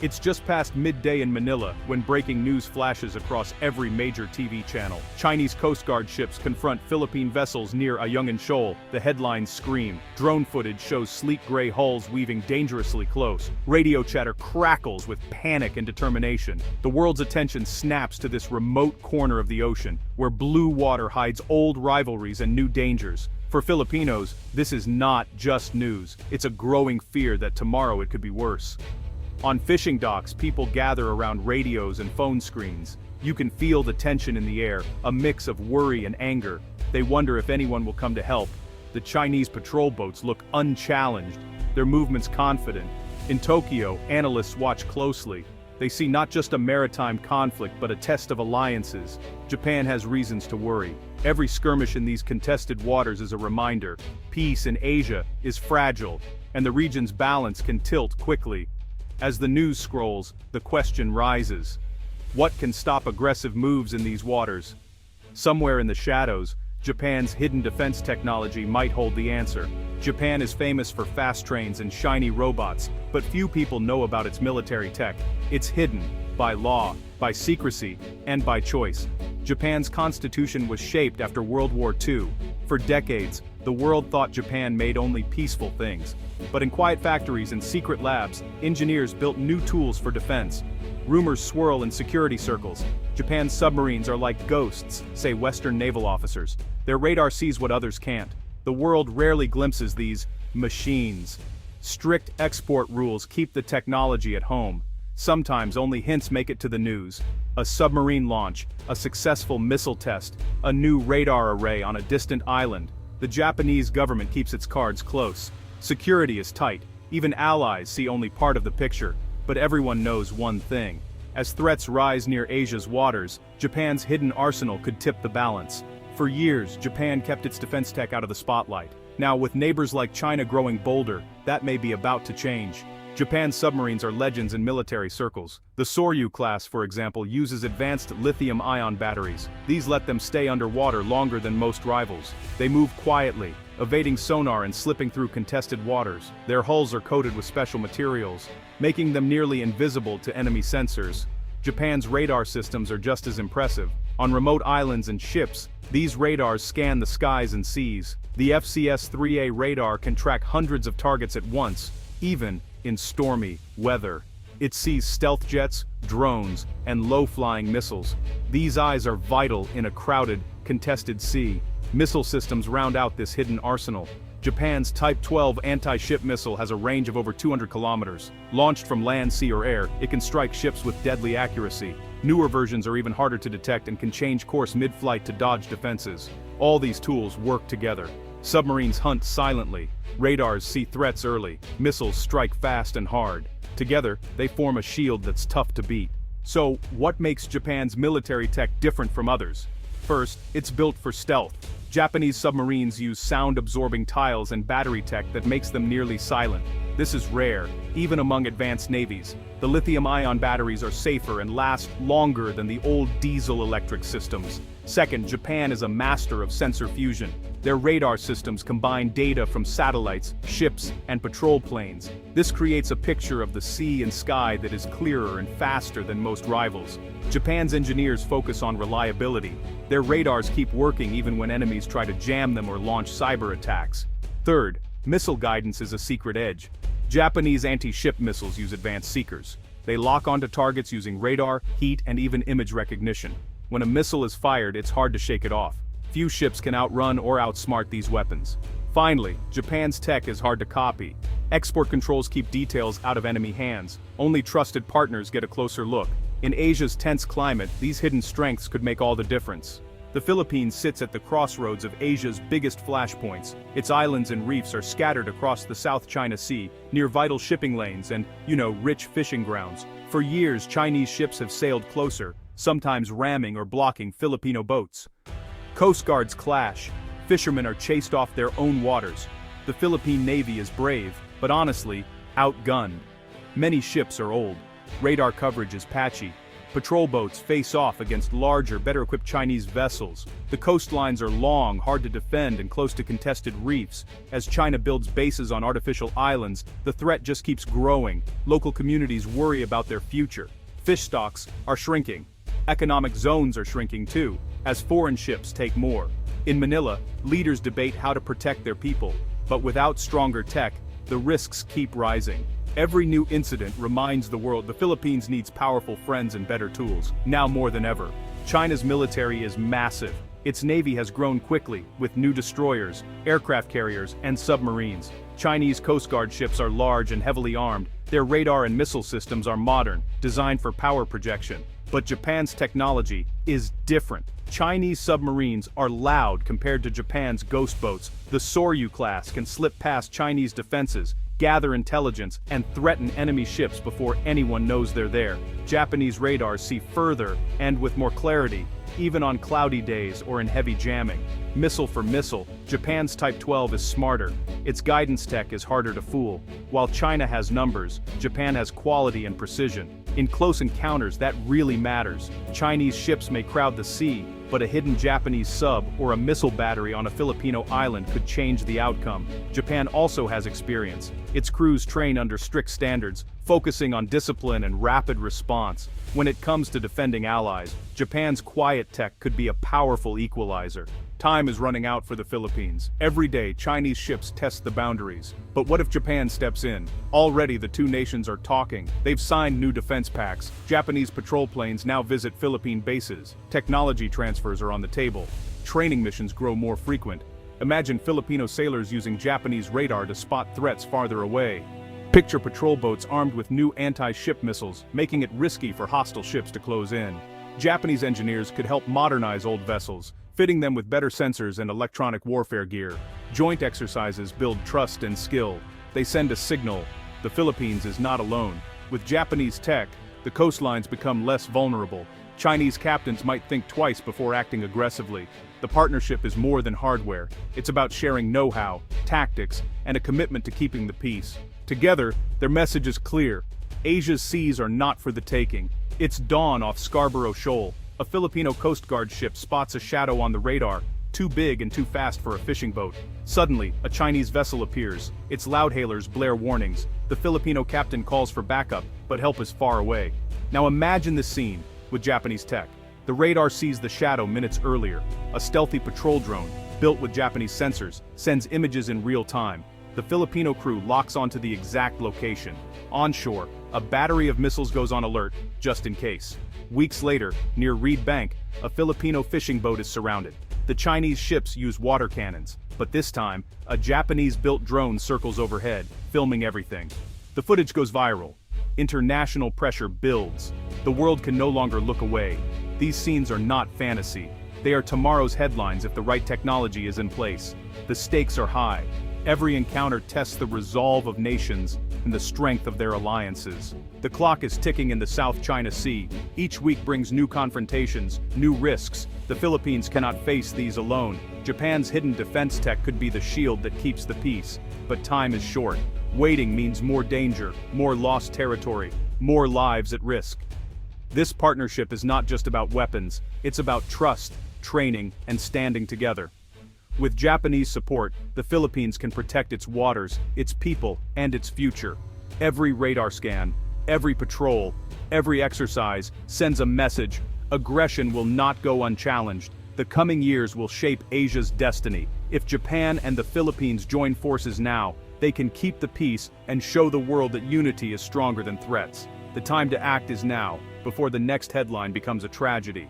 It's just past midday in Manila when breaking news flashes across every major TV channel. Chinese Coast Guard ships confront Philippine vessels near Ayungin Shoal. The headlines scream. Drone footage shows sleek gray hulls weaving dangerously close. Radio chatter crackles with panic and determination. The world's attention snaps to this remote corner of the ocean, where blue water hides old rivalries and new dangers. For Filipinos, this is not just news. It's a growing fear that tomorrow it could be worse. On fishing docks, people gather around radios and phone screens. You can feel the tension in the air, a mix of worry and anger. They wonder if anyone will come to help. The Chinese patrol boats look unchallenged, their movements confident. In Tokyo, analysts watch closely. They see not just a maritime conflict but a test of alliances. Japan has reasons to worry. Every skirmish in these contested waters is a reminder. Peace in Asia is fragile, and the region's balance can tilt quickly. As the news scrolls, the question rises. What can stop aggressive moves in these waters? Somewhere in the shadows, Japan's hidden defense technology might hold the answer. Japan is famous for fast trains and shiny robots, but few people know about its military tech. It's hidden, by law, by secrecy, and by choice. Japan's constitution was shaped after World War II. For decades, the world thought Japan made only peaceful things. But in quiet factories and secret labs, engineers built new tools for defense. Rumors swirl in security circles. Japan's submarines are like ghosts, say Western naval officers. Their radar sees what others can't. The world rarely glimpses these machines. Strict export rules keep the technology at home. Sometimes only hints make it to the news. A submarine launch, a successful missile test, a new radar array on a distant island. The Japanese government keeps its cards close. Security is tight. Even allies see only part of the picture. But everyone knows one thing. As threats rise near Asia's waters, Japan's hidden arsenal could tip the balance. For years, Japan kept its defense tech out of the spotlight. Now, with neighbors like China growing bolder, that may be about to change. Japan's submarines are legends in military circles. The Soryu class, for example, uses advanced lithium-ion batteries. These let them stay underwater longer than most rivals. They move quietly, evading sonar and slipping through contested waters. Their hulls are coated with special materials, making them nearly invisible to enemy sensors. Japan's radar systems are just as impressive. On remote islands and ships, these radars scan the skies and seas. The FCS-3A radar can track hundreds of targets at once, even in stormy weather. It sees stealth jets, drones, and low-flying missiles. These eyes are vital in a crowded, contested sea. Missile systems round out this hidden arsenal. Japan's Type 12 anti-ship missile has a range of over 200 kilometers. Launched from land, sea, or air, it can strike ships with deadly accuracy. Newer versions are even harder to detect and can change course mid-flight to dodge defenses. All these tools work together. Submarines hunt silently. Radars see threats early. Missiles strike fast and hard. Together, they form a shield that's tough to beat. So, what makes Japan's military tech different from others? First, it's built for stealth. Japanese submarines use sound-absorbing tiles and battery tech that makes them nearly silent. This is rare, even among advanced navies. The lithium-ion batteries are safer and last longer than the old diesel-electric systems. Second, Japan is a master of sensor fusion. Their radar systems combine data from satellites, ships, and patrol planes. This creates a picture of the sea and sky that is clearer and faster than most rivals. Japan's engineers focus on reliability. Their radars keep working even when enemies try to jam them or launch cyber attacks. Third, missile guidance is a secret edge. Japanese anti-ship missiles use advanced seekers. They lock onto targets using radar, heat, and even image recognition. When a missile is fired, it's hard to shake it off. Few ships can outrun or outsmart these weapons. Finally, Japan's tech is hard to copy. Export controls keep details out of enemy hands. Only trusted partners get a closer look. In Asia's tense climate, these hidden strengths could make all the difference. The Philippines sits at the crossroads of Asia's biggest flashpoints. Its islands and reefs are scattered across the South China Sea, near vital shipping lanes and, rich fishing grounds. For years, Chinese ships have sailed closer, sometimes ramming or blocking Filipino boats. Coast guards clash. Fishermen are chased off their own waters. The Philippine Navy is brave, but honestly, outgunned. Many ships are old. Radar coverage is patchy. Patrol boats face off against larger, better-equipped Chinese vessels. The coastlines are long, hard to defend, and close to contested reefs. As China builds bases on artificial islands, the threat just keeps growing. Local communities worry about their future. Fish stocks are shrinking. Economic zones are shrinking too, as foreign ships take more. In Manila, leaders debate how to protect their people, but without stronger tech, the risks keep rising. Every new incident reminds the world the Philippines needs powerful friends and better tools, now more than ever. China's military is massive. Its navy has grown quickly, with new destroyers, aircraft carriers, and submarines. Chinese Coast Guard ships are large and heavily armed. Their radar and missile systems are modern, designed for power projection. But Japan's technology is different. Chinese submarines are loud compared to Japan's ghost boats. The Soryu class can slip past Chinese defenses, gather intelligence, and threaten enemy ships before anyone knows they're there. Japanese radars see further and with more clarity, even on cloudy days or in heavy jamming. Missile for missile, Japan's Type 12 is smarter. Its guidance tech is harder to fool. While China has numbers, Japan has quality and precision. In close encounters, that really matters. Chinese ships may crowd the sea, but a hidden Japanese sub or a missile battery on a Filipino island could change the outcome. Japan also has experience. Its crews train under strict standards, focusing on discipline and rapid response. When it comes to defending allies, Japan's quiet tech could be a powerful equalizer. Time is running out for the Philippines. Every day, Chinese ships test the boundaries. But what if Japan steps in? Already the two nations are talking. They've signed new defense pacts. Japanese patrol planes now visit Philippine bases. Technology transfers are on the table. Training missions grow more frequent. Imagine Filipino sailors using Japanese radar to spot threats farther away. Picture patrol boats armed with new anti-ship missiles, making it risky for hostile ships to close in. Japanese engineers could help modernize old vessels, fitting them with better sensors and electronic warfare gear. Joint exercises build trust and skill. They send a signal: the Philippines is not alone. With Japanese tech, the coastlines become less vulnerable. Chinese captains might think twice before acting aggressively. The partnership is more than hardware. It's about sharing know-how, tactics, and a commitment to keeping the peace. Together, their message is clear. Asia's seas are not for the taking. It's dawn off Scarborough Shoal. A Filipino Coast Guard ship spots a shadow on the radar, too big and too fast for a fishing boat. Suddenly, a Chinese vessel appears. Its loudhailers blare warnings. The Filipino captain calls for backup, but help is far away. Now imagine the scene with Japanese tech. The radar sees the shadow minutes earlier. A stealthy patrol drone, built with Japanese sensors, sends images in real time. The Filipino crew locks onto the exact location. Onshore, a battery of missiles goes on alert, just in case. Weeks later, near Reed Bank, a Filipino fishing boat is surrounded. The Chinese ships use water cannons, but this time, a Japanese-built drone circles overhead, filming everything. The footage goes viral. International pressure builds. The world can no longer look away. These scenes are not fantasy. They are tomorrow's headlines if the right technology is in place. The stakes are high. Every encounter tests the resolve of nations and the strength of their alliances. The clock is ticking in the South China Sea. Each week brings new confrontations, new risks. The Philippines cannot face these alone. Japan's hidden defense tech could be the shield that keeps the peace. But time is short. Waiting means more danger, more lost territory, more lives at risk. This partnership is not just about weapons, it's about trust, training, and standing together. With Japanese support, the Philippines can protect its waters, its people, and its future. Every radar scan, every patrol, every exercise sends a message: aggression will not go unchallenged. The coming years will shape Asia's destiny. If Japan and the Philippines join forces now, they can keep the peace and show the world that unity is stronger than threats. The time to act is now, before the next headline becomes a tragedy.